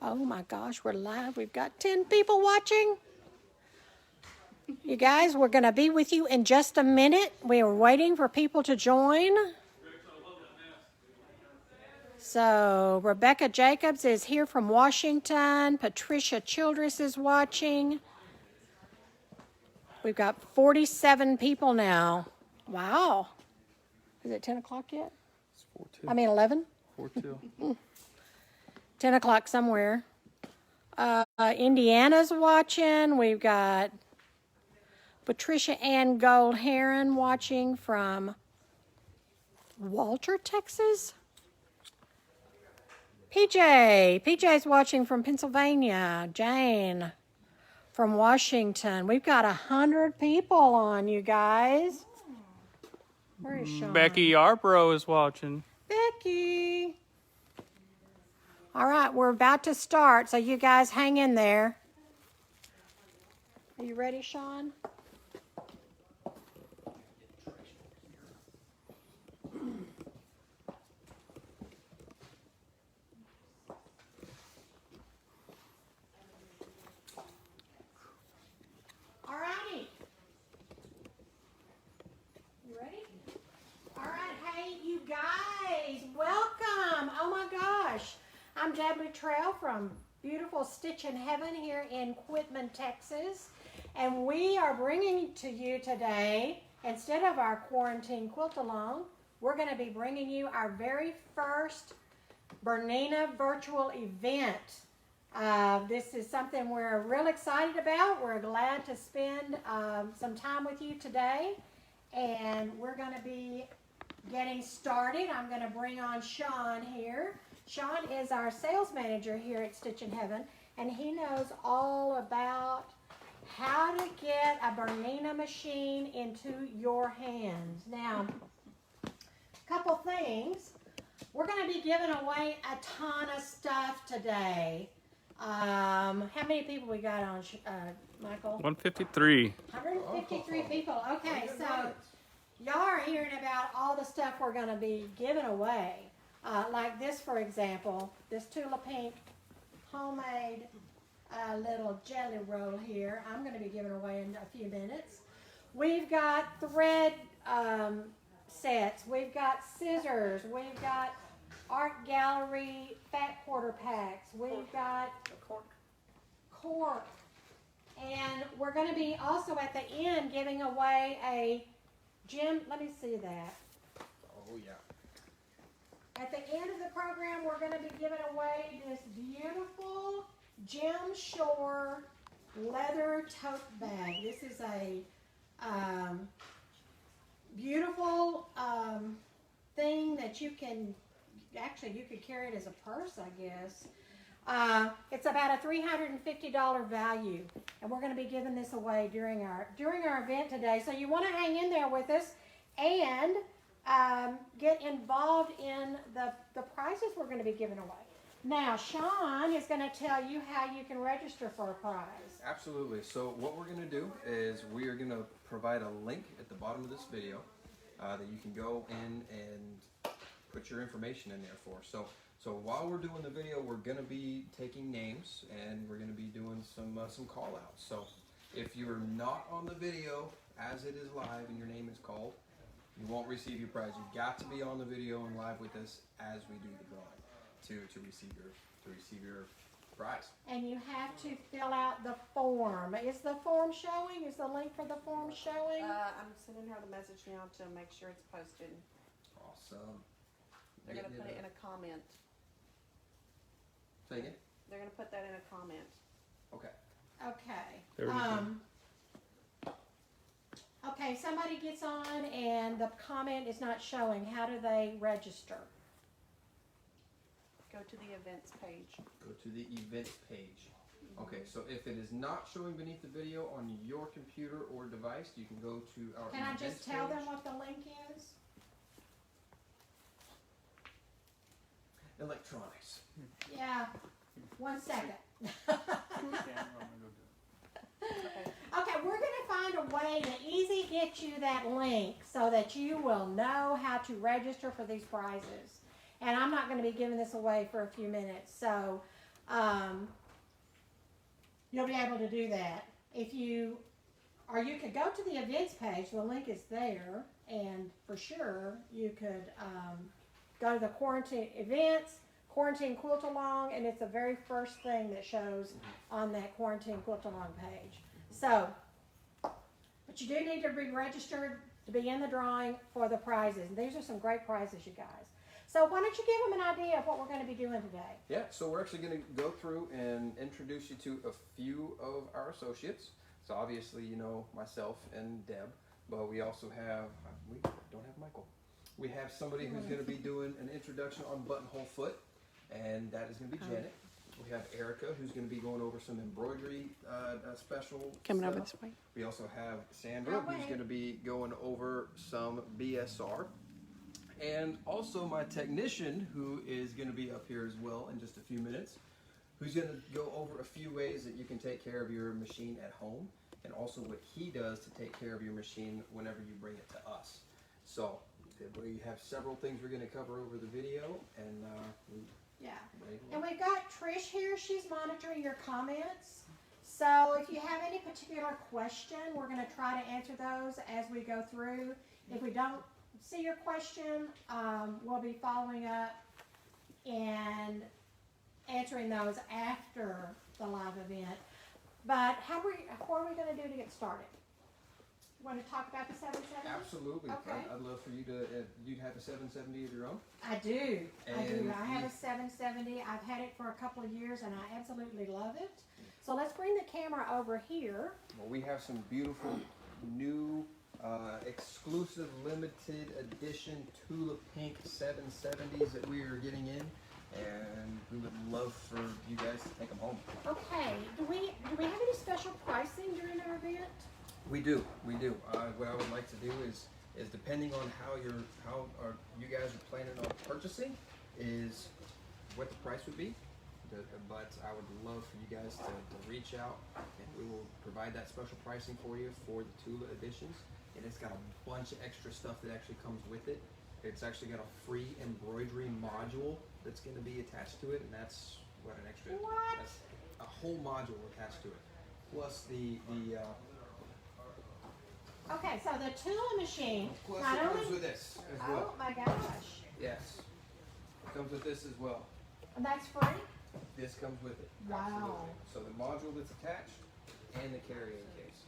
Oh my gosh, we're live. We've got 10 people watching. You guys, we're going to be with you in just a minute. We are waiting for people to join. So, Rebecca Jacobs is here from Washington. Patricia Childress is watching. We've got 47 people now. Wow. Is it 10 o'clock yet? It's 4-2. I mean 11? 4-2. 10 o'clock somewhere. Indiana's watching. We've got Patricia Ann Gold Heron watching from Walter, Texas. PJ's watching from Pennsylvania. Jane from Washington. We've got 100 people on, you guys. Where is Sean? Becky Arbro is watching. Becky. All right, we're about to start, so you guys hang in there. Are you ready, Sean? All righty. You ready? All right, hey, you guys, welcome. Oh my gosh. I'm Deb Trail from beautiful Stitch in Heaven here in Quitman, Texas. And we are bringing to you today, instead of our quarantine quilt along, we're going to be bringing you our very first Bernina virtual event. This is something we're real excited about. We're glad to spend some time with you today. And we're going to be getting started. I'm going to bring on Sean here. Sean is our sales manager here at Stitch in Heaven, and he knows all about how to get a Bernina machine into your hands. Now, a couple things. We're going to be giving away a ton of stuff today. How many people we got on, Michael? 153. 153 people. Okay, so y'all are hearing about all the stuff we're going to be giving away. Like this, for example, this Tula Pink homemade little jelly roll here. I'm going to be giving away in a few minutes. We've got thread sets. We've got scissors. We've got art gallery fat quarter packs. We've got cork. And we're going to be also at the end giving away a gem. Let me see that. Oh, yeah. At the end of the program, we're going to be giving away this beautiful Gem Shore leather tote bag. This is a beautiful thing that you can, actually you could carry it as a purse, I guess. It's about a $350 value, and we're going to be giving this away during our event today. So you want to hang in there with us and get involved in the prizes we're going to be giving away. Now, Sean is going to tell you how you can register for a prize. Absolutely. So what we're going to do is we are going to provide a link at the bottom of this video that you can go in and put your information in there for. So while we're doing the video, we're going to be taking names and we're going to be doing some call outs. So if you're not on the video as it is live and your name is called, you won't receive your prize. You've got to be on the video and live with us as we do the drawing to receive your prize. And you have to fill out the form. Is the form showing? Is the link for the form showing? I'm sending her the message now to make sure it's posted. Awesome. They're going to put it in a comment. Say again? They're going to put that in a comment. Okay. Okay. There we go. Okay, somebody gets on and the comment is not showing. How do they register? Go to the events page. Go to the events page. Okay, so if it is not showing beneath the video on your computer or device, you can go to our Can I events just tell page. them what the link is? Electronics. Yeah, 1 second. Okay, we're going to find a way to easy get you that link so that you will know how to register for these prizes. And I'm not going to be giving this away for a few minutes. So you'll be able to do that. Or you could go to the events page, the link is there, and for sure you could go to the quarantine events, quarantine quilt along, and it's the very first thing that shows on that quarantine quilt along page. So, but you do need to be registered to be in the drawing for the prizes. And these are some great prizes, you guys. So why don't you give them an idea of what we're going to be doing today? Yeah, so we're actually going to go through and introduce you to a few of our associates. So obviously, you know, myself and Deb, but we also have, we don't have Michael. We have somebody who's going to be doing an introduction on buttonhole foot, and that is going to be Janet. We have Erica, who's going to be going over some embroidery special Coming stuff. over this way. We also have Sandra, who's going to be going over some BSR. And also my technician, who is going to be up here as well in just a few minutes, who's going to go over a few ways that you can take care of your machine at home, and also what he does to take care of your machine whenever you bring it to us. So we have several things we're going to cover over the video, and Yeah. And we've got Trish here. She's monitoring your comments. So if you have any particular question, we're going to try to answer those as we go through. If we don't see your question, we'll be following up and answering those after the live event. But what are we going to do to get started? Want to talk about the 770? absolutely. Okay. I'd love for you to, you'd have a 770 of your own. I do. And I have a 770. I've had it for a couple of years and I absolutely love it. So let's bring the camera over here. Well, we have some beautiful new exclusive limited edition Tula Pink 770s that we are getting in, and we would love for you guys to take them home. Okay. Do we have any special pricing during our event? We do. What I would like to do is depending on how you guys are planning on purchasing, is what the price would be. But I would love for you guys to reach out, and we will provide that special pricing for you for the Tula editions. And it's got a bunch of extra stuff that actually comes with it. It's actually got a free embroidery module that's going to be attached to it, and that's what an extra. What? That's a whole module attached to it, plus the Okay, so the Tula machine. plus not it comes only, with this as oh well. my gosh. Yes, it comes with this as well. And that's free? This comes with it. Wow. Absolutely. So the module that's attached and the carrying case.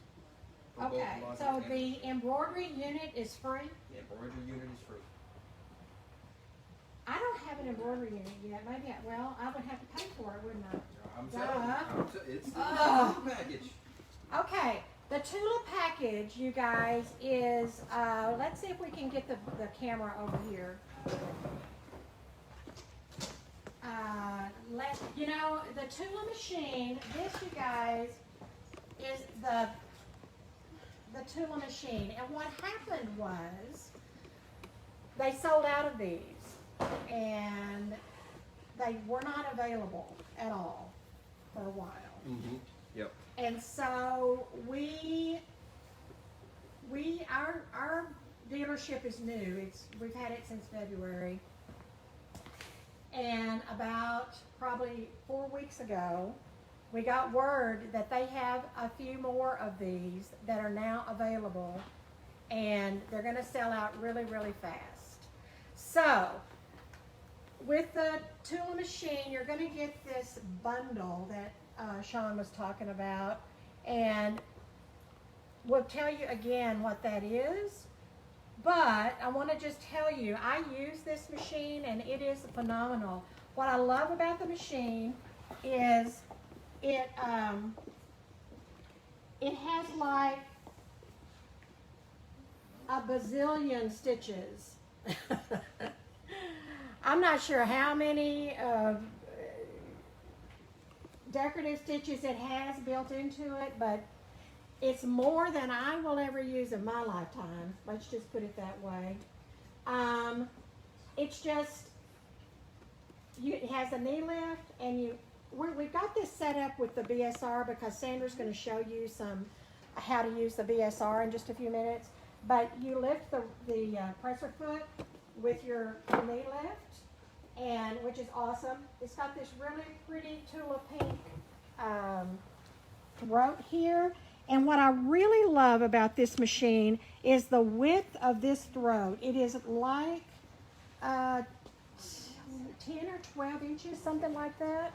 For both Okay, module so and the embroidery unit is free? the embroidery unit is free. I don't have an embroidery unit yet. Maybe I would have to pay for it, wouldn't I? I'm Duh. telling you, it's the Ugh. package. Okay, the Tula package, you guys, is, let's see if we can get the camera over here. The Tula machine, this, you guys, is the Tula machine. And what happened was, they sold out of these, and they were not available at all for a while. Mm-hmm. Yep. And so our dealership is new. We've had it since February. And about probably 4 weeks ago, we got word that they have a few more of these that are now available, and they're going to sell out really, really fast. So, with the Tula machine, you're going to get this bundle that Sean was talking about, and we'll tell you again what that is. But I want to just tell you, I use this machine and it is phenomenal. What I love about the machine is it has like a bazillion stitches. I'm not sure how many decorative stitches it has built into it, but it's more than I will ever use in my lifetime. Let's just put it that way. It's just, it has a knee lift, and we've got this set up with the BSR because Sandra's going to show you how to use the BSR in just a few minutes. But you lift the presser foot with your knee lift, and which is awesome. It's got this really pretty Tula Pink throat here. And what I really love about this machine is the width of this throat. It is like 10 or 12 inches, something like that.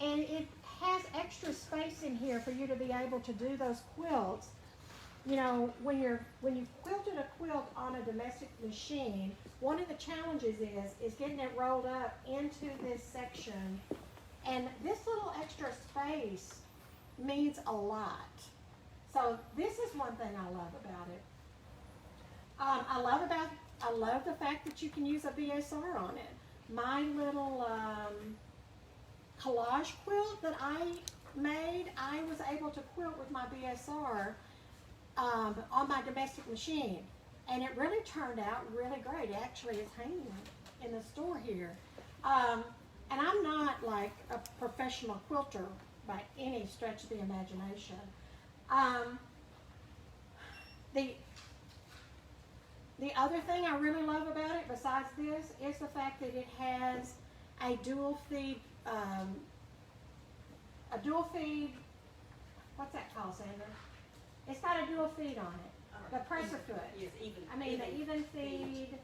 And it has extra space in here for you to be able to do those quilts. You know, when you quilted a quilt on a domestic machine, one of the challenges is getting it rolled up into this section. And this little extra space means a lot. So this is one thing I love about it. I love the fact that you can use a BSR on it. My little collage quilt that I made, I was able to quilt with my BSR on my domestic machine. And it really turned out really great. It actually is hanging in the store here. And I'm not like a professional quilter by any stretch of the imagination. The other thing I really love about it, besides this, is the fact that it has a dual feed, what's that called, Sandra? It's got a dual feed on it. The presser foot. Yes, even. The even feed.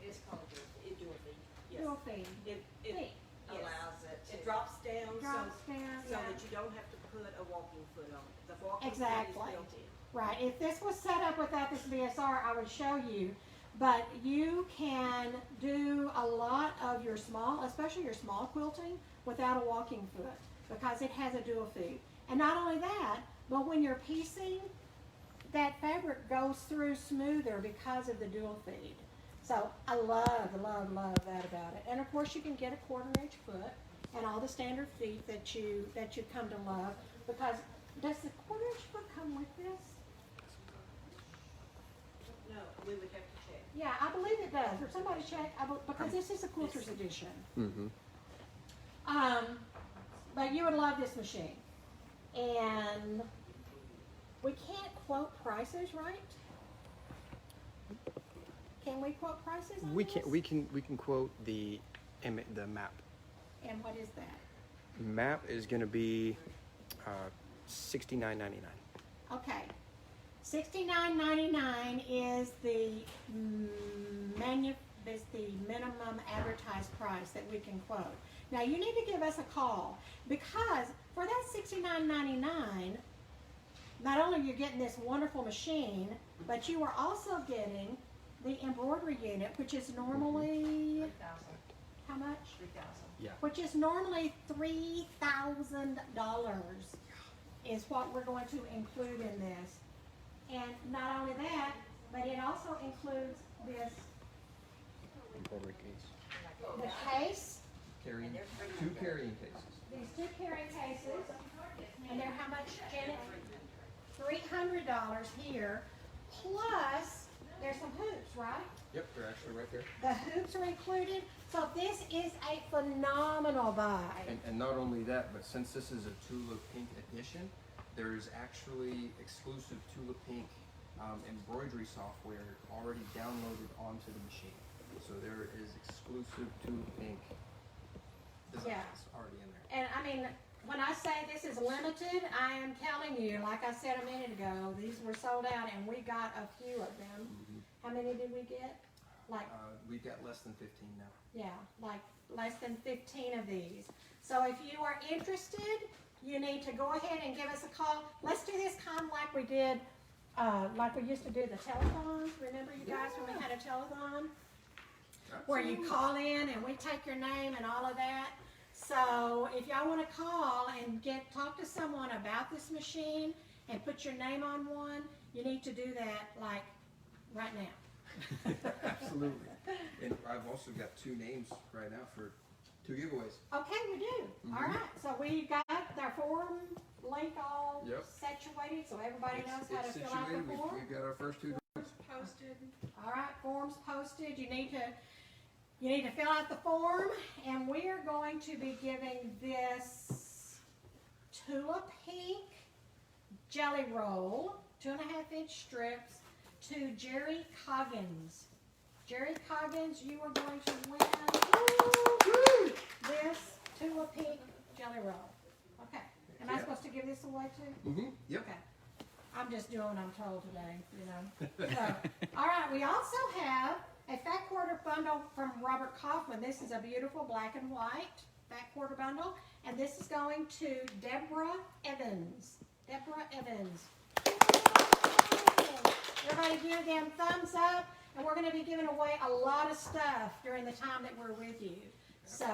It's called a dual feed. Yes. Dual feed. It Feed. allows it. It drops down, Drops down, so yeah. that you don't have to put a walking foot on it. The walking Exactly. foot is built in. Right. If this was set up without this BSR, I would show you. But you can do a lot of your small, especially your small quilting, without a walking foot because it has a dual feed. And not only that, but when you're piecing, that fabric goes through smoother because of the dual feed. So I love that about it. And of course you can get a 1/4 inch foot and all the standard feet that you come to love, because does the 1/4 inch foot come with this? No, we would have to check. Yeah, I believe it does. Or somebody check, because this is a quilter's edition. Mm-hmm. But you would love this machine. And we can't quote prices, right? Can we quote prices on We this? can we can quote the map. And what is that? Map is going to be $69.99. Okay. $69.99 is the minimum advertised price that we can quote. Now you need to give us a call, because for that $69.99, not only are you getting this wonderful machine, but you are also getting the embroidery unit, which is normally, 3,000. how much? 3,000. Yeah. Which is normally $3,000 is what we're going to include in this. And not only that, but it also includes this, Embroidery case. the case, Two carrying cases. these 2 carrying cases, and they're how much, Janet? $300 here, plus there's some hoops, right? Yep, they're actually right there. The hoops are included, so this is a phenomenal buy. And not only that, but since this is a Tula Pink edition, there is actually exclusive Tula Pink embroidery software already downloaded onto the machine. So there is exclusive Tula Pink designs already in there. And I mean, when I say this is limited, I am telling you, like I said a minute ago, these were sold out and we got a few of them. How many did we get? Like, We've got less than 15 now. yeah, like less than 15 of these. So if you are interested, you need to go ahead and give us a call. Let's do this kind of like we did, like we used to do the telethons. Remember you guys when we had a telethon? Where you call in and we take your name and all of that. So if y'all want to call and talk to someone about this machine and put your name on one, you need to do that like right now. Absolutely. And I've also got 2 names right now for 2 giveaways. Okay, we do. All right. So we got our form link all Yep. situated so everybody knows how to It's fill out situated. the form. We've got our first 2. Forms posted. All right, forms posted. You need to fill out the form, and we are going to be giving this Tula Pink jelly roll, 2.5 inch strips, to Jerry Coggins. Jerry Coggins, you are going to win this Tula Pink Jelly Roll. Okay. Am I supposed to give this away too? Mm-hmm. Yep. Okay. I'm just doing what I'm told today, you know. So, all right, we also have a fat quarter bundle from Robert Kaufman. This is a beautiful black and white fat quarter bundle. And this is going to Deborah Evans. Deborah Evans. Everybody give them thumbs up. And we're going to be giving away a lot of stuff during the time that we're with you. So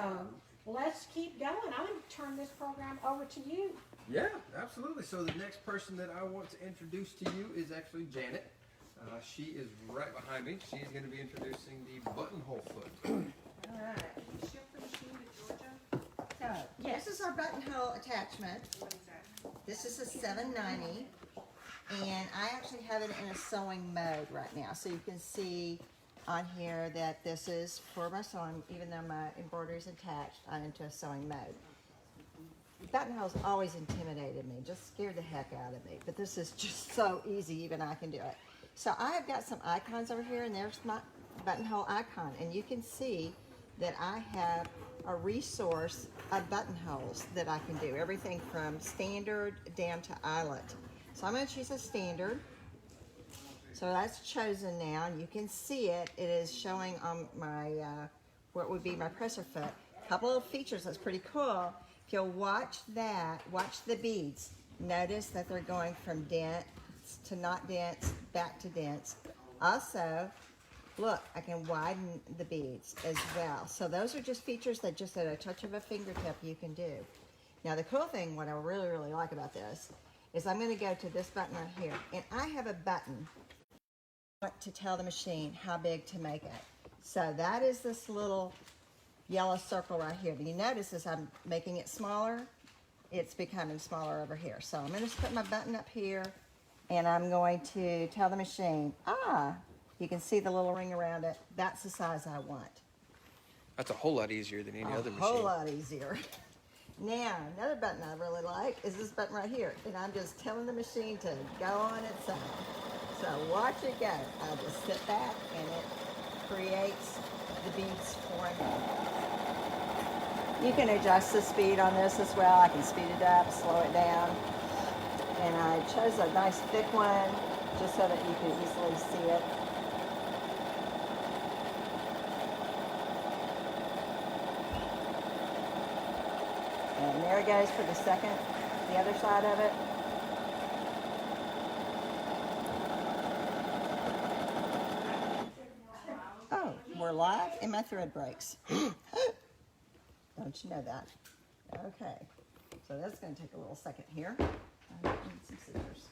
let's keep going. I'm going to turn this program over to you. Yeah, absolutely. So the next person that I want to introduce to you is actually Janet. She is right behind me. She's going to be introducing the buttonhole foot. All right. Ship the machine to Georgia. So, Yes. this is our buttonhole attachment. What is that? This is a 790, and I actually have it in a sewing mode right now. So you can see on here that this is for my sewing, even though my embroidery is attached, I'm into a sewing mode. Buttonholes always intimidated me, just scared the heck out of me. But this is just so easy, even I can do it. So I have got some icons over here, and there's my buttonhole icon. And you can see that I have a resource of buttonholes that I can do. Everything from standard down to eyelet. So I'm going to choose a standard. So that's chosen now, and you can see it. It is showing on my, what would be my presser foot. A couple of features that's pretty cool. If you'll watch that, watch the beads. Notice that they're going from dense to not dense, back to dense. Also, look, I can widen the beads as well. So those are just features that just at a touch of a fingertip you can do. Now the cool thing, what I really, really like about this, is I'm going to go to this button right here. And I have a button to tell the machine how big to make it. So that is this little yellow circle right here. But you notice as I'm making it smaller, it's becoming smaller over here. So I'm going to put my button up here, and I'm going to tell the machine, you can see the little ring around it. That's the size I want. That's a whole lot easier than any other A machine. whole lot easier. Now, another button I really like is this button right here. And I'm just telling the machine to go on its own. So watch it go. I just sit back and it creates the beads for me. You can adjust the speed on this as well. I can speed it up, slow it down. And I chose a nice thick one just so that you can easily see it. And there it goes for the second, the other side of it. Oh, we're live and my thread breaks. Don't you know that? Okay, so that's going to take a little second here. I need some scissors.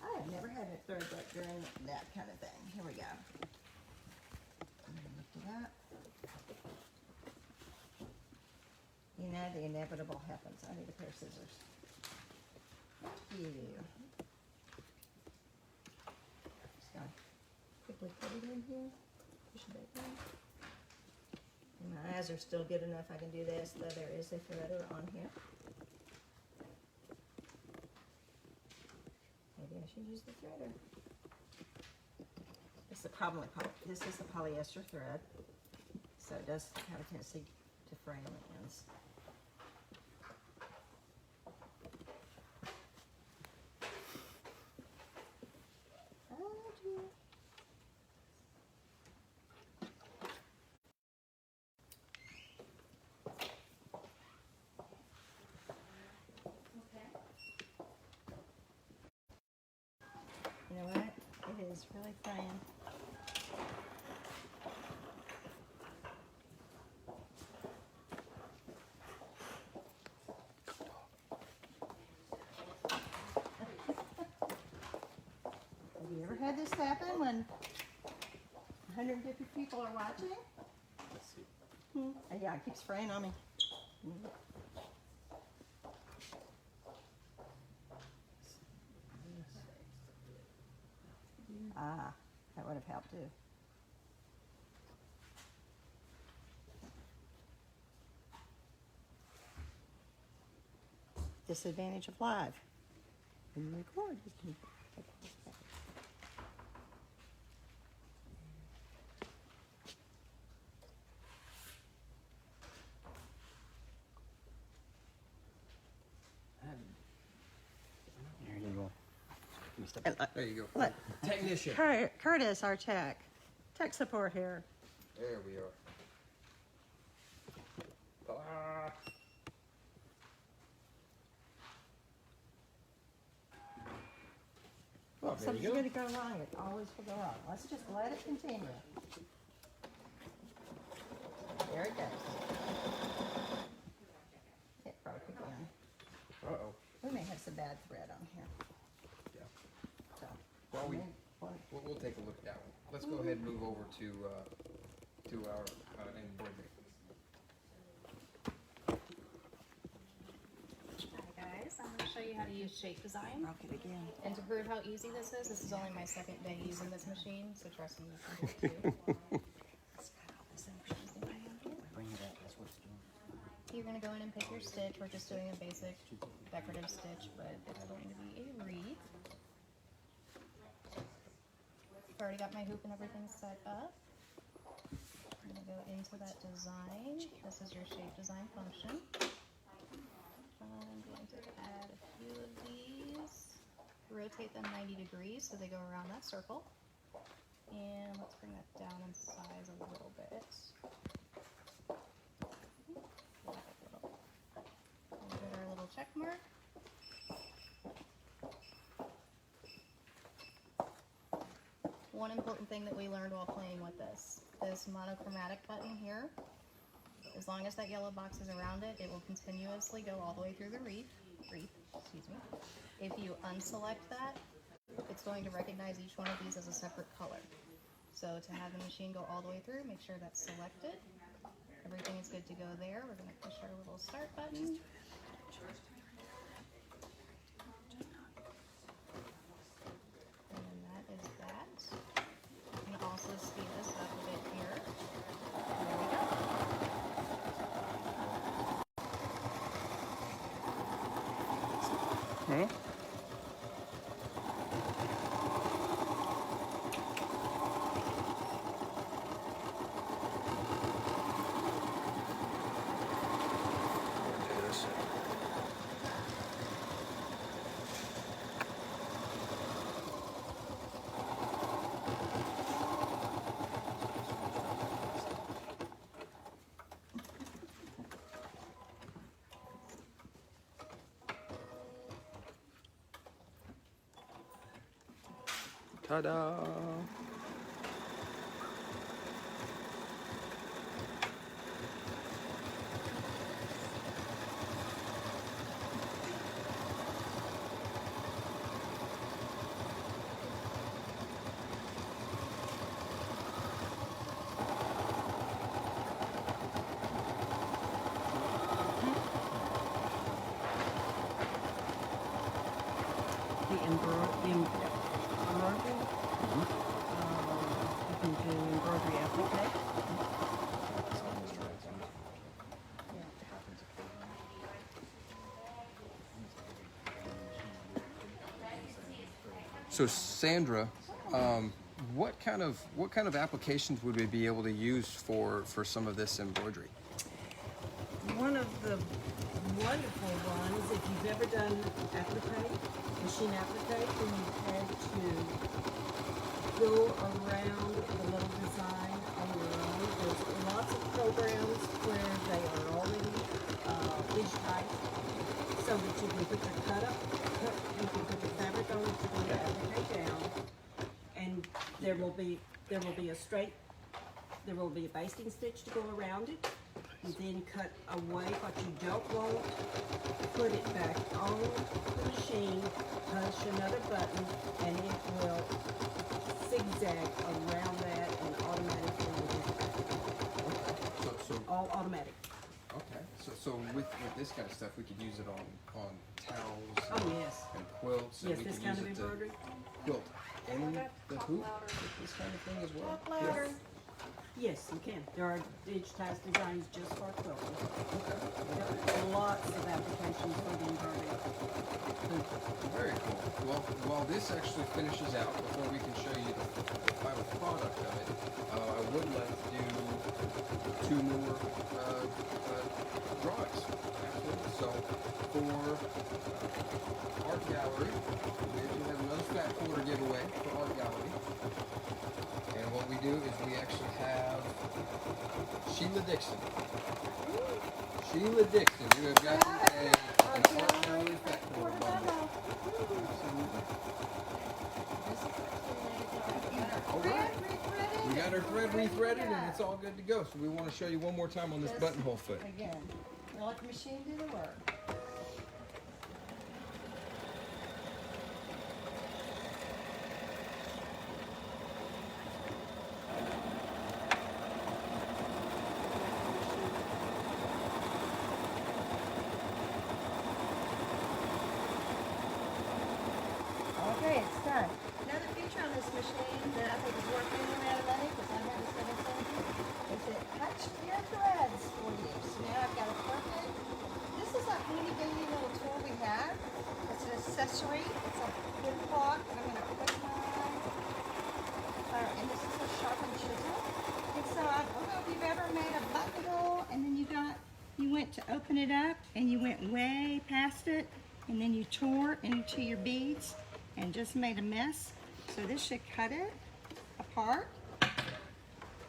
I have never had a thread break during that kind of thing. Here we go. Lift it up. You know, the inevitable happens. I need a pair of scissors. Thank you. Just gotta quickly put it in here. Push it back in. And my eyes are still good enough. I can do this, though there is a threader on here. Maybe I should use the threader. That's the problem with this is the polyester thread, so it does have a tendency to fray on the ends. Oh dear. You know what? It is really fraying. Have you ever had this happen when 150 people are watching? Yeah, it keeps fraying on me. That would have helped too. Disadvantage of live. When you record, you can There you go. Look, Technician. Curtis, our tech support here. There we are. Ta-da. Oh, there Something's you go. going to go wrong. It always will go wrong. Let's just let it continue. There it goes. It broke again. Uh-oh. We may have some bad thread on here. Yeah. So, Well, we'll take a look at that one. Let's go ahead and move over to our embroidery. Hi guys, I'm going to show you how to use shape design. broke it again. And to prove how easy this is only my second day using this machine, so trust me, you can do it too. You're going to go in and pick your stitch. We're just doing a basic decorative stitch, but it's going to be a wreath. I've already got my hoop and everything set up. I'm going to go into that design. This is your shape design function. I'm going to add a few of these. Rotate them 90 degrees so they go around that circle. And let's bring that down in size a little bit. We'll get our little check mark. One important thing that we learned while playing with this monochromatic button here. As long as that yellow box is around it, it will continuously go all the way through the wreath. Excuse me. If you unselect that, it's going to recognize each one of these as a separate color. So to have the machine go all the way through, make sure that's selected. Everything is good to go there. We're going to push our little start button. And that is that. You can also speed this up a bit here. There we go. Well, ta-da! The embroidery, you can do embroidery applique. So Sandra, what kind of applications would we be able to use for some of this embroidery? One of the wonderful ones, if you've ever done applique, machine applique, then you've had to go around the little design on your own. There's lots of programs where they are already digitized, so that you can put your you can put the fabric on that you're going to applique down, and there will be a basting stitch to go around it. You then cut away what you don't want, put it back on the machine, push another button, and it will zigzag around that and automatically So all automatic. okay. So with this kind of stuff, we could use it on towels Oh yes. and quilts. And Yes, we this could kind use of it to embroidery. quilt in the hoop with this kind of thing as well. Talk louder. Yes, you can. There are digitized designs just for quilting. There are lots of applications for the embroidery. Very cool. Well, while this actually finishes out, before we can show you the final product of it, I would like to do 2 more drawings. Absolutely. So for art gallery, we have another fat Sheila Dixon. Sheila Dixon, you have got an art gallery factory bundle. Alright. We got our thread rethreaded and it's all good to go. So we want to show you one more time on this buttonhole foot. Again, we'll let the machine do the work. Okay, it's done. Another feature on this machine that I think is worth getting out of money, because I have this little thing, is it cuts your threads for you. So now I've got a perfect. This is a handy dandy little tool we have. It's an accessory. It's a good clock. I'm going to put mine. And this is a sharpened chisel. It's I don't know if you've ever made a buttonhole and then you went to open it up and you went way past it and then you tore into your beads and just made a mess. So this should cut it apart.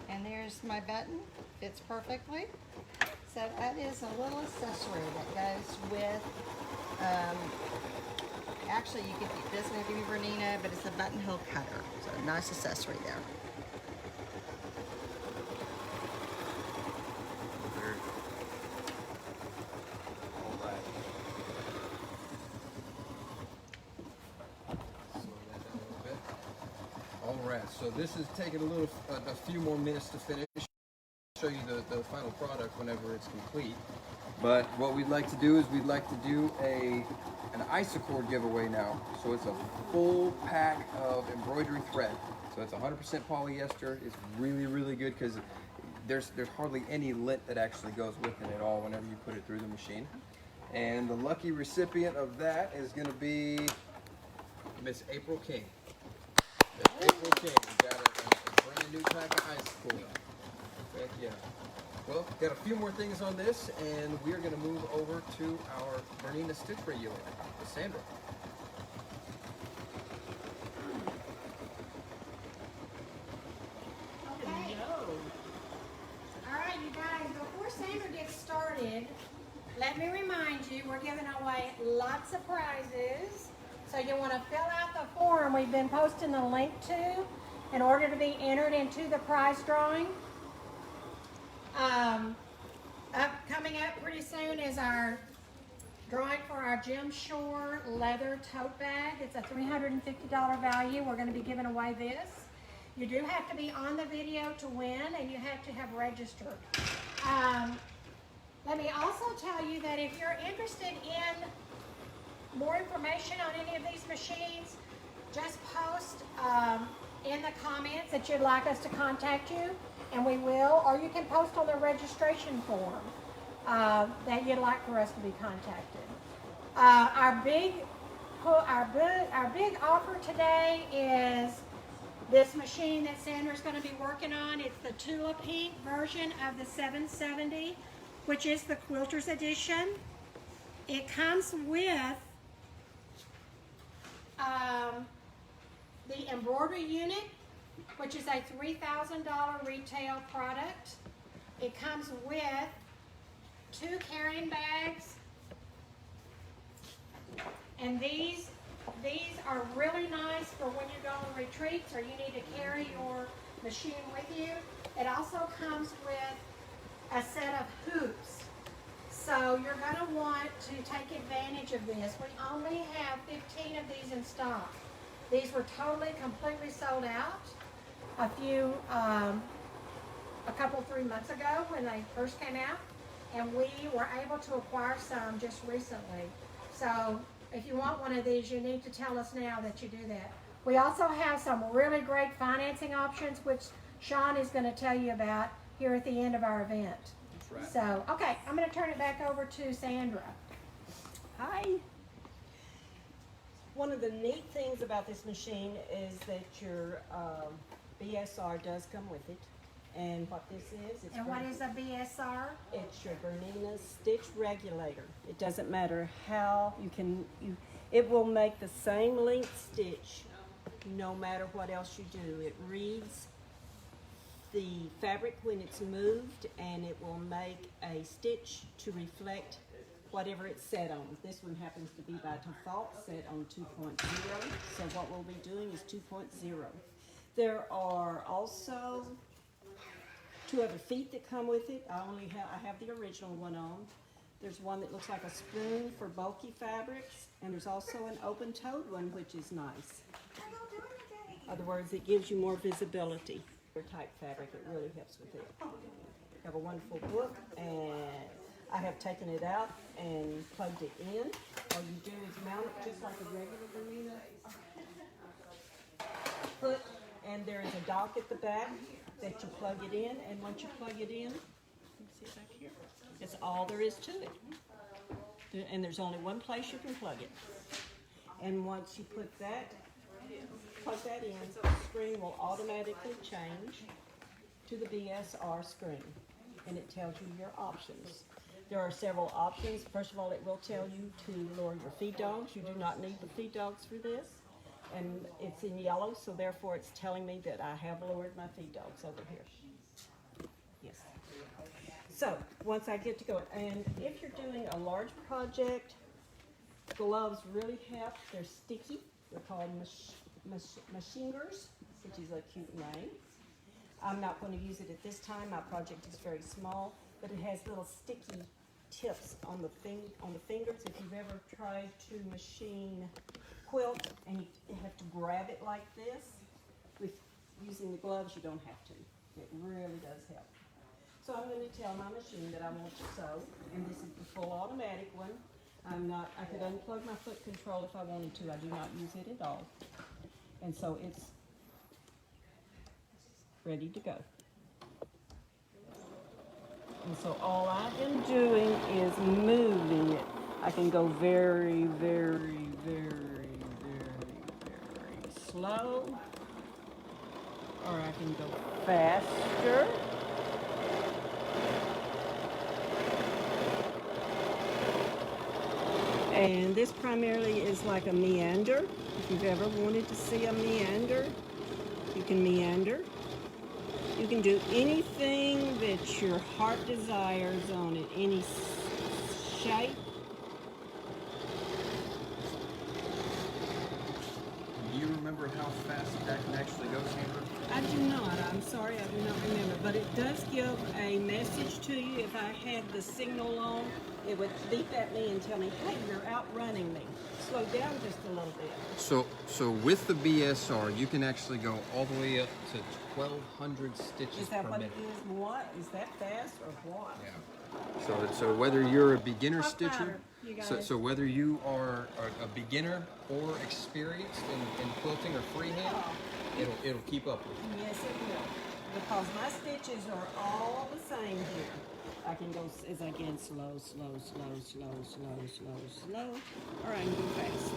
And there's my button, fits perfectly. So that is a little accessory that goes with, actually you get this is going to give you Bernina, but it's a buttonhole cutter. So a nice accessory there. Alright, so this is taking a few more minutes to finish. I'll show you the final product whenever it's complete. But what we'd like to do is we'd like to do an Isacord giveaway now. So it's a full pack of embroidery thread. So it's 100% polyester. It's really, really good because there's hardly any lint that actually goes with it at all whenever you put it through the machine. And the lucky recipient of that is going to be Miss April King. April King, we got a brand new pack of Isacord. Heck yeah. Well, got a few more things on this, and we're going to move over to our BERNINA Stitch Regulator with Sandra. Okay. All right, you guys, before Sandra gets started, let me remind you, we're giving away lots of prizes. So you want to fill out the form we've been posting the link to in order to be entered into the prize drawing. Coming up pretty soon is our drawing for our Jim Shore leather tote bag. It's a $350 value. We're going to be giving away this. You do have to be on the video to win, and you have to have registered. Let me also tell you that if you're interested in more information on any of these machines, just post in the comments that you'd like us to contact you, and we will, or you can post on the registration form that you'd like for us to be contacted. Our big offer today is this machine that Sandra's going to be working on. It's the Tula Pink version of the 770, which is the Quilters Edition. It comes with the embroidery unit, which is a $3,000 retail product. It comes with 2 carrying bags, and these are really nice for when you go on retreats or you need to carry your machine with you. It also comes with a set of hoops. So you're going to want to take advantage of this. We only have 15 of these in stock. These were totally, completely sold out a couple, 3 months ago when they first came out. And we were able to acquire some just recently. So if you want one of these, you need to tell us now that you do that. We also have some really great financing options, which Sean is going to tell you about here at the end of our event. That's right. So, okay, I'm going to turn it back over to Sandra. Hi. One of the neat things about this machine is that your BSR does come with it. And what this is, And what is a BSR? It's your BERNINA Stitch Regulator. It doesn't matter how it will make the same length stitch no matter what else you do. It reads the fabric when it's moved, and it will make a stitch to reflect whatever it's set on. This one happens to be by default set on 2.0, so what we'll be doing is 2.0. There are also 2 other feet that come with it. I have the original one on. There's one that looks like a spoon for bulky fabrics, and there's also an open-toed one, which is nice. In other words, it gives you more visibility. For type fabric, it really helps with it. I have a wonderful book, and I have taken it out and plugged it in. All you do is mount it just like a regular Bernina foot, and there is a dock at the back that you plug it in, and once you plug it in, let me see it back here. That's all there is to it. And there's only one place you can plug it. And once you plug that in, the screen will automatically change to the BSR screen, and it tells you your options. There are several options. First of all, it will tell you to lower your feed dogs. You do not need the feed dogs for this. And it's in yellow, so therefore it's telling me that I have lowered my feed dogs over here. Yes. So, once I get to go, and if you're doing a large project, gloves really help. They're sticky. They're called machiners, which is a cute name. I'm not going to use it at this time. My project is very small, but it has little sticky tips on the fingers. If you've ever tried to machine quilt and you have to grab it like this, with using the gloves, you don't have to. It really does help. So I'm going to tell my machine that I want to sew, and this is the full automatic one. I could unplug my foot control if I wanted to. I do not use it at all. And so it's ready to go. And so all I am doing is moving it. I can go very, very, very, very slow, or I can go faster. And this primarily is like a meander. If you've ever wanted to see a meander, you can meander. You can do anything that your heart desires on it, any shape. Do you remember how fast that can actually go, Sandra? I do not. I'm sorry, I do not remember. But it does give a message to you. If I had the signal on, it would beep at me and tell me, hey, you're outrunning me. Slow down just a little bit. So with the BSR, you can actually go all the way up to 1,200 stitches Is that per what minute. it is? What? Is that fast or what? Yeah. So whether you're a beginner What's stitcher, matter, you guys? so whether you are a beginner or experienced in quilting or freehand, it'll keep up with you. Yes, it will. Because my stitches are all the same here. I can go, as I can, slow, slow, slow, slow, slow, slow, slow, or I can go fast.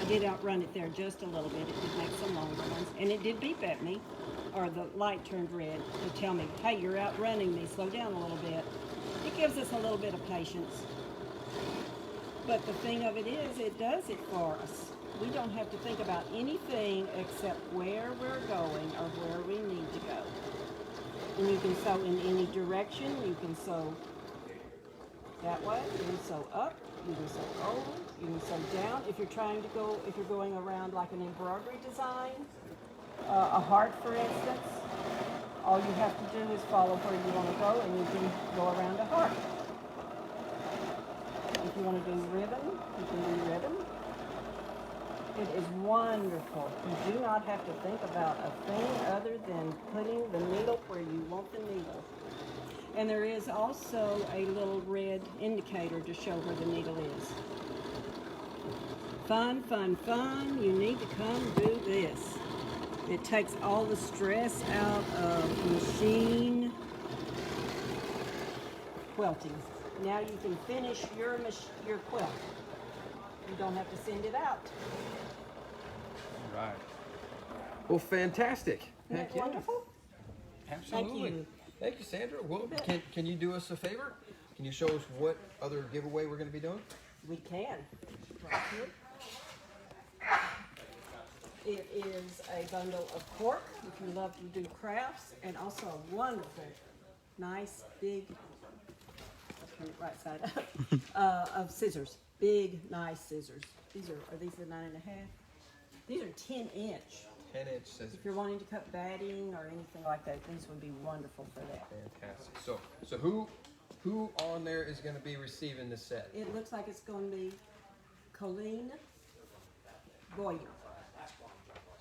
I did outrun it there just a little bit. It did make some longer ones, and it did beep at me, or the light turned red to tell me, hey, you're outrunning me, slow down a little bit. It gives us a little bit of patience. But the thing of it is, it does it for us. We don't have to think about anything except where we're going or where we need to go. And you can sew in any direction. You can sew that way. You can sew up. You can sew over. You can sew down. If you're trying to go, if you're going around like an embroidery design, a heart, for instance, all you have to do is follow where you want to go, and you can go around a heart. If you want to do ribbon, you can do ribbon. It is wonderful. You do not have to think about a thing other than putting the needle where you want the needle. And there is also a little red indicator to show where the needle is. Fun, fun, fun. You need to come do this. It takes all the stress out of machine quilting. Now you can finish your quilt. You don't have to send it out. Right. Well, fantastic. Isn't that wonderful? Absolutely. Thank you. Thank you, Sandra. Well, can you do us a favor? Can you show us what other giveaway we're going to be doing? We can. Right here. It is a bundle of cork if you love to do crafts, and also a wonderful, nice, big, I'll turn it right side up, of scissors. Big, nice scissors. Are these the 9.5? These are 10-inch. 10-inch scissors. If you're wanting to cut batting or anything like that, these would be wonderful for that. Fantastic. So who on there is going to be receiving this set? It looks like it's going to be Colleen Boyer.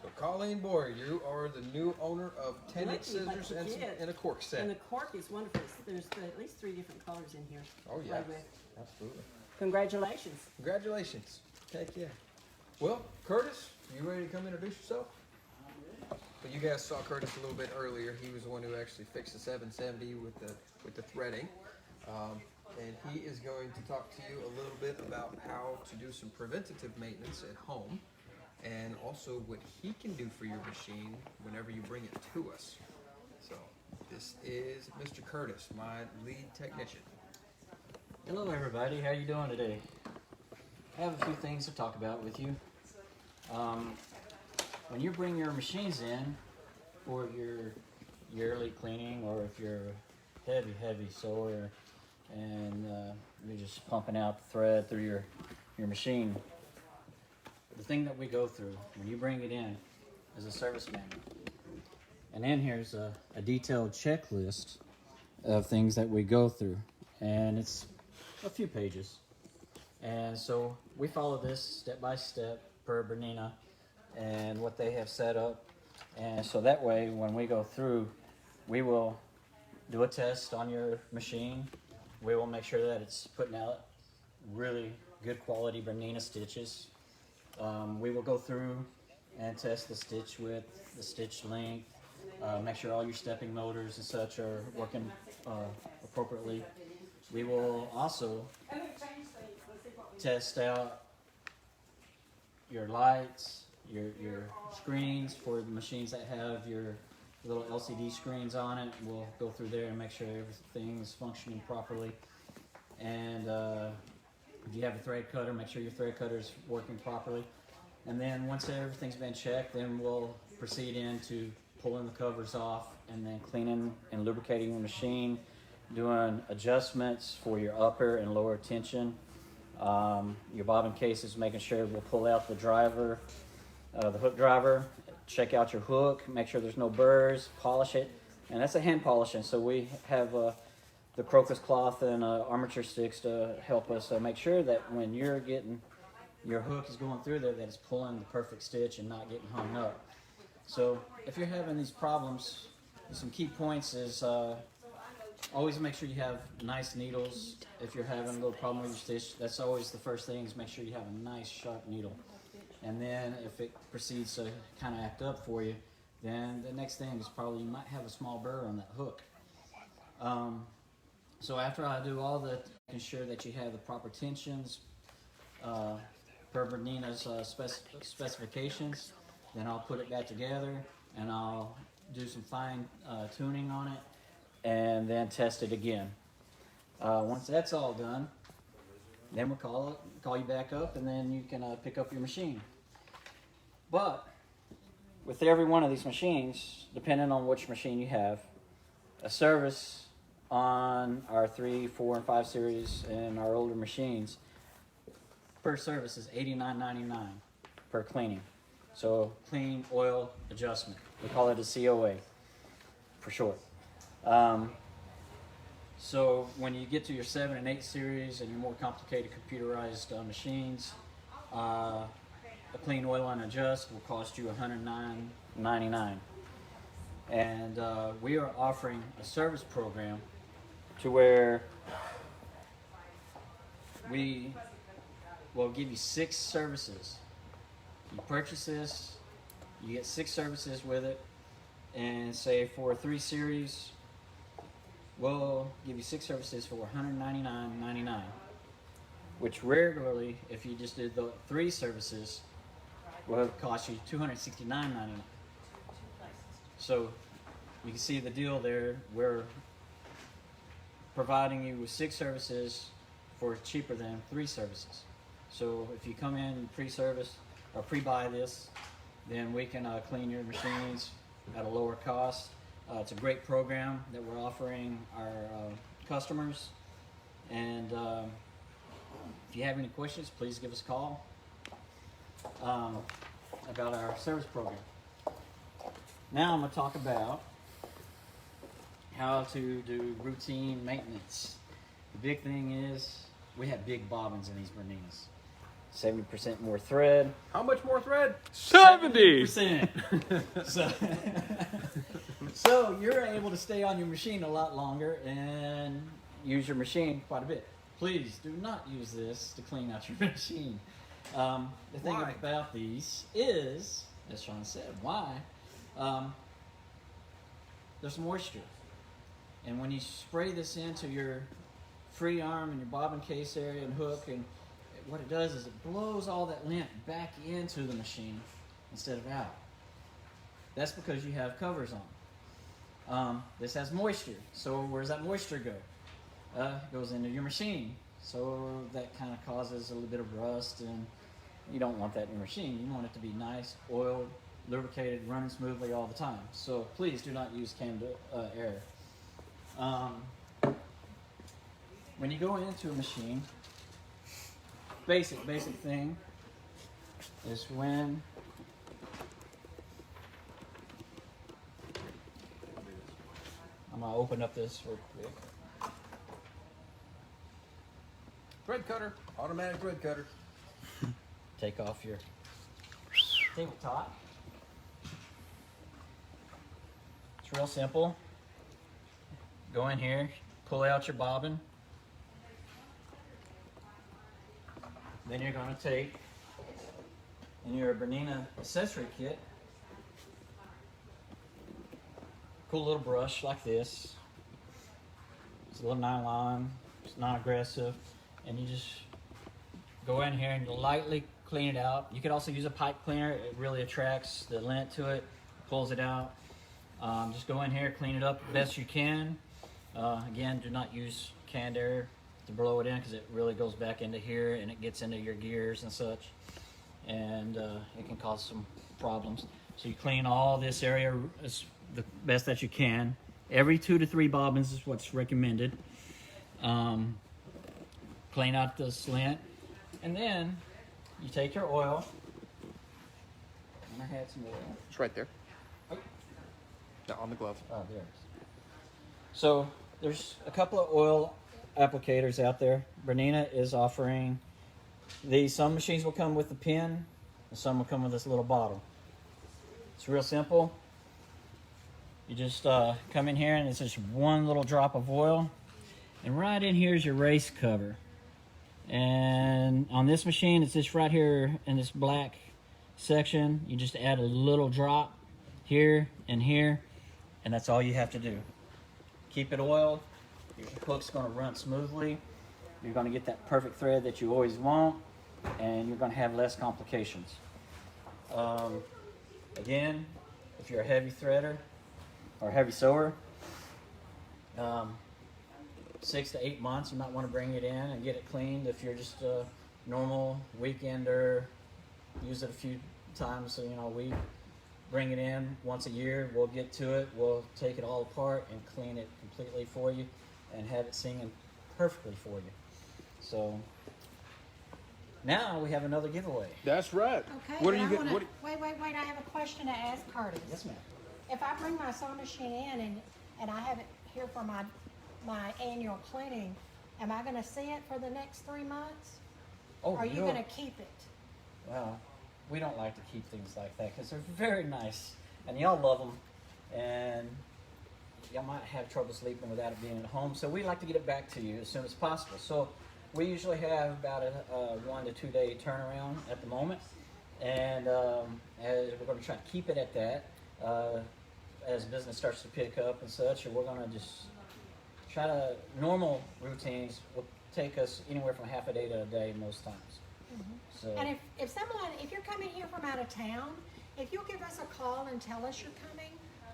So Colleen Boyer, you are the new owner of 10-inch Lucky, scissors like you did. and a cork set. And the cork is wonderful. There's at least 3 different colors in here. Oh to yeah, play with. absolutely. Congratulations. Congratulations. Heck yeah. Well, Curtis, you ready to come introduce yourself? Well, you guys saw Curtis a little bit earlier. He was the one who actually fixed the 770 with the threading. And he is going to talk to you a little bit about how to do some preventative maintenance at home, and also what he can do for your machine whenever you bring it to us. So this is Mr. Curtis, my lead technician. Hello everybody, how you doing today? I have a few things to talk about with you. When you bring your machines in for your yearly cleaning, or if you're a heavy sewer and you're just pumping out the thread through your machine, the thing that we go through when you bring it in is a service manual. And in here's a detailed checklist of things that we go through, and it's a few pages. And so we follow this step by step per Bernina and what they have set up. And so that way when we go through, we will do a test on your machine. We will make sure that it's putting out really good quality Bernina stitches. We will go through and test the stitch width, the stitch length, make sure all your stepping motors and such are working appropriately. We will also test out your lights, your screens for the machines that have your little LCD screens on it. We'll go through there and make sure everything's functioning properly. And if you have a thread cutter, make sure your thread cutter is working properly. And then once everything's been checked, then we'll proceed into pulling the covers off and then cleaning and lubricating the machine, doing adjustments for your upper and lower tension. Your bobbin cases, making sure we'll pull out the driver, the hook driver, check out your hook, make sure there's no burrs, polish it. And that's a hand polishing, so we have the crocus cloth and armature sticks to help us make sure that when you're getting your hook is going through there, that it's pulling the perfect stitch and not getting hung up. So if you're having these problems, some key points is always make sure you have nice needles. If you're having a little problem with your stitch, that's always the first thing, is make sure you have a nice sharp needle. And then if it proceeds to kind of act up for you, then the next thing is probably you might have a small burr on that hook. So after I do all that, making sure that you have the proper tensions per Bernina's specifications, then I'll put it back together and I'll do some fine tuning on it and then test it again. Once that's all done, then we'll call you back up, and then you can pick up your machine. But with every one of these machines, depending on which machine you have, a service on our 3, 4, and 5 series and our older machines, per service is $89.99 per cleaning. So clean oil adjustment. We call it a COA for short. So when you get to your 7 and 8 series and your more complicated computerized machines, a clean oil and adjust will cost you $109.99. And we are offering a service program to where we will give you 6 services. You purchase this, you get 6 services with it, and say for 3 series, we'll give you 6 services for $199.99, which regularly, if you just did the 3 services, will cost you $269.99. So you can see the deal there. We're providing you with 6 services for cheaper than 3 services. So if you come in pre-service or pre-buy this, then we can clean your machines at a lower cost. It's a great program that we're offering our customers. And if you have any questions, please give us a call about our service program. Now I'm going to talk about how to do routine maintenance. The big thing is we have big bobbins in these Berninas. 70% more thread. How much more thread? 70! So, so you're able to stay on your machine a lot longer and use your machine quite a bit. Please do not use this to clean out your machine. The thing Why? about these is, as Sean said, why? There's moisture. And when you spray this into your free arm and your bobbin case area and hook, and what it does is it blows all that lint back into the machine instead of out. That's because you have covers on. This has moisture, so where does that moisture go? It goes into your machine, so that kind of causes a little bit of rust, and you don't want that in your machine. You want it to be nice, oiled, lubricated, running smoothly all the time. So please do not use canned air. When you go into a machine, basic thing is when I'm gonna open up this real quick. Thread cutter, automatic thread cutter. Take off your tabletop. It's real simple. Go in here, pull out your bobbin. Then you're going to take in your Bernina accessory kit, cool little brush like this. It's a little nylon, it's not aggressive, and you just go in here and you lightly clean it out. You could also use a pipe cleaner. It really attracts the lint to it, pulls it out. Just go in here, clean it up the best you can. Again, do not use canned air to blow it in because it really goes back into here and it gets into your gears and such, and it can cause some problems. So you clean all this area as the best that you can. Every 2 to 3 bobbins is what's recommended. Clean out this lint, and then you take your oil. And I had some oil. It's right there. Oh. No, on the glove. Oh, there it is. So there's a couple of oil applicators out there. Bernina is offering these. Some machines will come with a pin, and some will come with this little bottle. It's real simple. You just come in here and it's just one little drop of oil, and right in here is your race cover. And on this machine, it's just right here in this black section. You just add a little drop here and here, and that's all you have to do. Keep it oiled. Your hook's going to run smoothly. You're going to get that perfect thread that you always want, and you're going to have less complications. Again, if you're a heavy threader or heavy sewer, 6 to 8 months, you might want to bring it in and get it cleaned. If you're just a normal weekender, use it a few times a week, bring it in once a year. We'll get to it. We'll take it all apart and clean it completely for you and have it singing perfectly for you. So now we have another giveaway. That's right. Okay, What are but you I getting? wanna- Wait, I have a question to ask Curtis. Yes, ma'am. If I bring my sewing machine in and I have it here for my annual cleaning, am I gonna see it for the next 3 months? Oh, Are you gonna keep it? Well, we don't like to keep things like that because they're very nice, and y'all love them, and y'all might have trouble sleeping without it being at home. So we like to get it back to you as soon as possible. So we usually have about a 1 to 2 day turnaround at the moment, and as we're going to try to keep it at that as business starts to pick up and such. And we're going to just try to, normal routines will take us anywhere from half a day to a day most times. So, And if you're coming here from out of town, if you'll give us a call and tell us you're coming,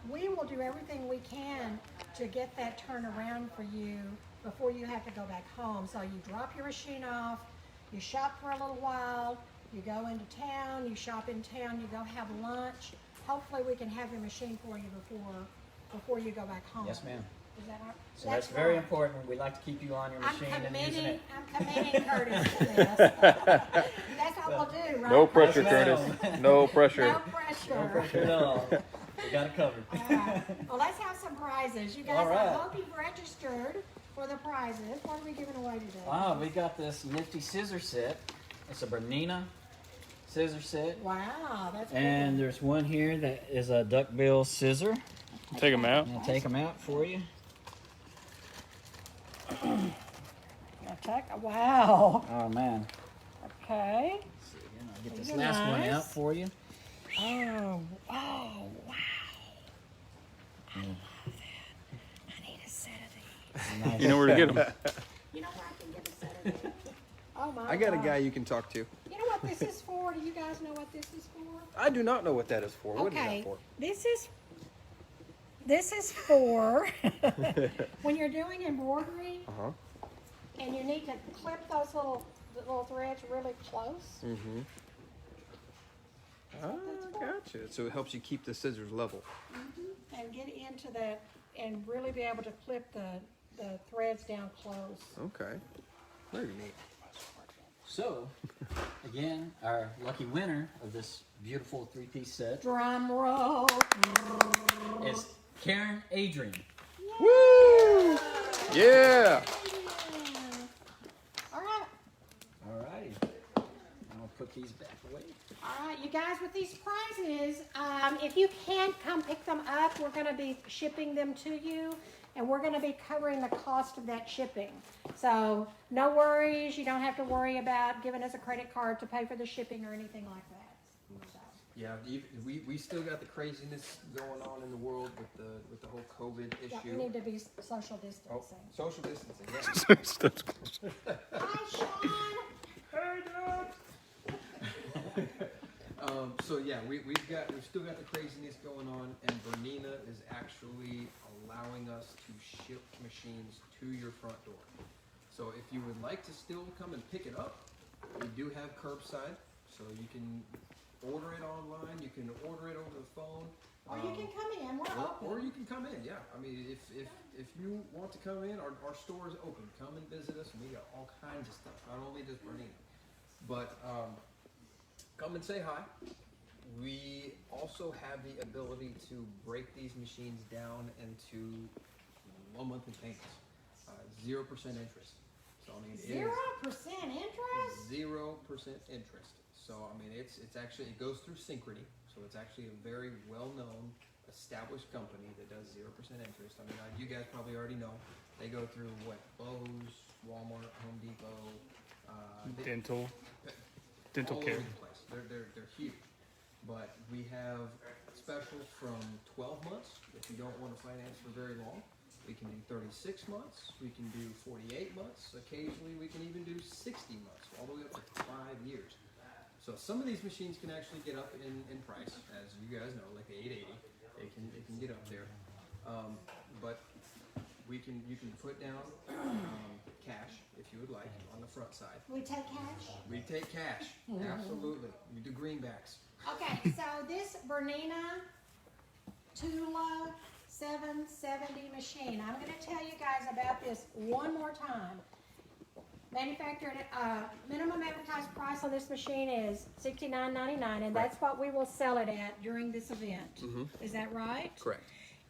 we will do everything we can to get that turned around for you before you have to go back home. So you drop your machine off, you shop for a little while, You go into town, you shop in town, you go have lunch. Hopefully we can have your machine for you before you go back home. Yes, ma'am. Is that right? So that's very important. We like to keep you on your machine and using it. I'm committing Curtis to this. That's all we'll do, right? No pressure, Yes, ma'am. Curtis. No pressure. No pressure. No pressure at all. We got it covered. All right. Well, let's have some prizes. You guys, All right. I hope you've registered for the prizes. What are we giving away today? Wow, we got this nifty scissor set. It's a Bernina scissor set. Wow, that's And cool. there's one here that is a duckbill scissor. Take them out. I'll take them out for you. Wow. Oh man. Okay. I'll get this These are last one nice. out for you. Oh, wow. I love that. I need a set of these. Nice. You know where to get them. You know where I can get a set of these? Oh my I got a God. guy you can talk to. You know what this is for? Do you guys know what this is for? I do not know what that is for. What is Okay, that for? this is for when you're doing embroidery Uh-huh. and you need to clip those little threads really close. Mm-hmm. That's what that's for. Gotcha. So it helps you keep the scissors level. And get into that and really be able to clip the threads down close. Okay. Very neat. So, again, our lucky winner of this beautiful three-piece set Drum roll. is Karen Adrian. Woo! Yeah. All right. Alrighty. I'll put these back away. All right, you guys, with these prizes, if you can't come pick them up, we're going to be shipping them to you, and we're going to be covering the cost of that shipping. So no worries. You don't have to worry about giving us a credit card to pay for the shipping or anything like that. So, Yeah, we still got the craziness going on in the world with the whole COVID yeah, we issue. need to be social Oh, distancing. social distancing. Yeah. Hi, Sean. So yeah, we've still got the craziness going on, and Bernina is actually allowing us to ship machines to your front door. So if you would like to still come and pick it up, we do have curbside, so you can order it online, you can order it over the phone. Or you can come in. We're open. Or you can come in, yeah. I mean, if you want to come in, our store is open. Come and visit us, and we got all kinds of stuff. Not only just Bernina, but come and say hi. We also have the ability to break these machines down into low-monthly payments, 0% interest. So I mean, 0% interest? 0% interest. So I mean, it's actually, it goes through Synchrony. So it's actually a very well-known, established company that does 0% interest. I mean, you guys probably already know. They go through what? Lowe's, Walmart, Home Depot, Dental all care. over the place. They're huge. But we have specials from 12 months if you don't want to finance for very long. We can do 36 months. We can do 48 months. Occasionally, we can even do 60 months, all the way up to 5 years. So some of these machines can actually get up in price, as you guys know, like the 880. It can get up there. But you can put down cash if you would like on the front side. We take cash? We take cash, absolutely. We do greenbacks. Okay, so this Bernina Tula 770 machine, I'm going to tell you guys about this one more time. Manufactured, minimum advertised price on this machine is $69.99, and that's what we will sell it at during this event. Is that right? Correct.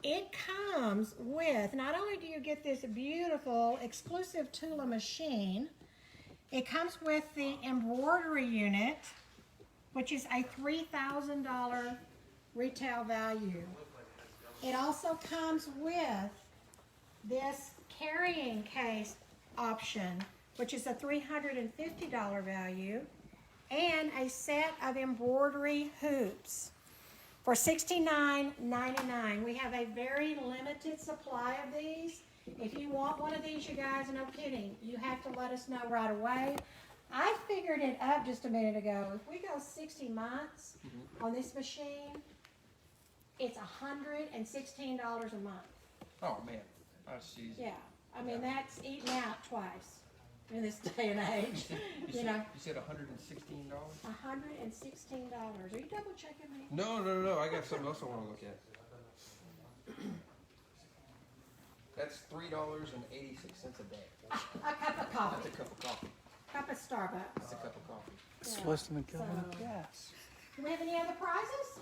It comes with, not only do you get this beautiful exclusive Tula machine, it comes with the embroidery unit, which is a $3,000 retail value. It also comes with this carrying case option, which is a $350 value, and a set of embroidery hoops for $69.99. We have a very limited supply of these. If you want one of these, you guys, no kidding, you have to let us know right away. I figured it up just a minute ago. If we go 60 months on this machine, it's $116 a month. Oh man, that's easy. Yeah, I mean, that's eating out twice. in this day and age. You know, You said $116? $116. Are you double checking me? No. I got something else I want to look at. That's $3.86 a day. A cup of That's coffee. a cup of coffee. Cup of Starbucks. That's a cup of coffee. It's less than a gallon of gas. Do we have any other prizes?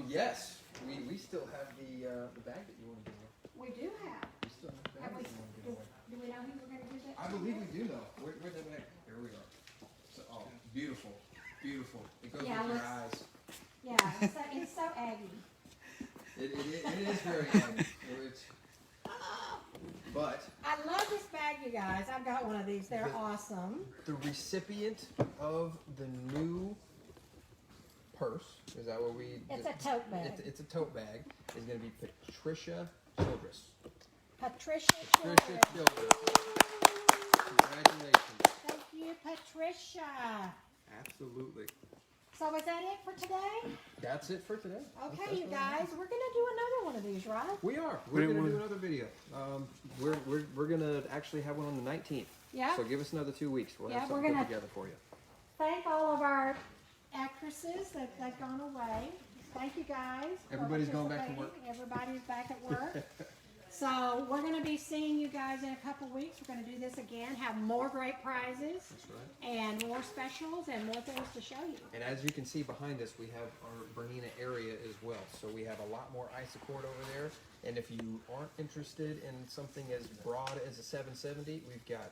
Yes. We still have the bag that you want to give away. We do have. We still have the bag Have we, that you want to give away. do we know who we're going to do that? I believe we do know. Where's the bag? Here we go. So, oh, beautiful. Beautiful. It goes Yeah, with your let's- eyes. Yeah, it's so Aggie. It is very good. But I love this bag, you guys. I've got one of these. They're awesome. the recipient of the new purse, is that what we... It's a tote bag. It's a tote bag, is going to be Patricia Childress. Patricia Patricia Childress. Childress. Congratulations. Thank you, Patricia. Absolutely. So is that it for today? That's it for today. Okay, That's you what I guys, we're going to do another one of these, right? We are. We're going to do another video. We're going to actually have one on the 19th. Yeah. So give us another 2 weeks. We'll Yeah, have we're something put gonna- together for you. Thank all of our actresses that have gone away. Thank you guys. for Everybody's going back to work. participating. Everybody's back at work. So we're going to be seeing you guys in a couple weeks. We're going to do this again, have more great prizes That's right. and more specials and more things to show you. And as you can see behind us, we have our Bernina area as well. So we have a lot more isocord over there. And if you aren't interested in something as broad as a 770, we've got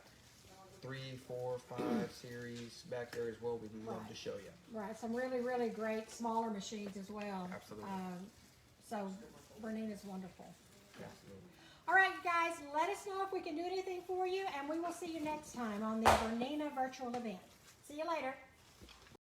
3, 4, 5 series back there as well. We'd love to show you. Right, some really, really great smaller machines as well. Absolutely. So Bernina's wonderful. Absolutely. All right, you guys, let us know if we can do anything for you, and we will see you next time on the Bernina virtual event. See you later.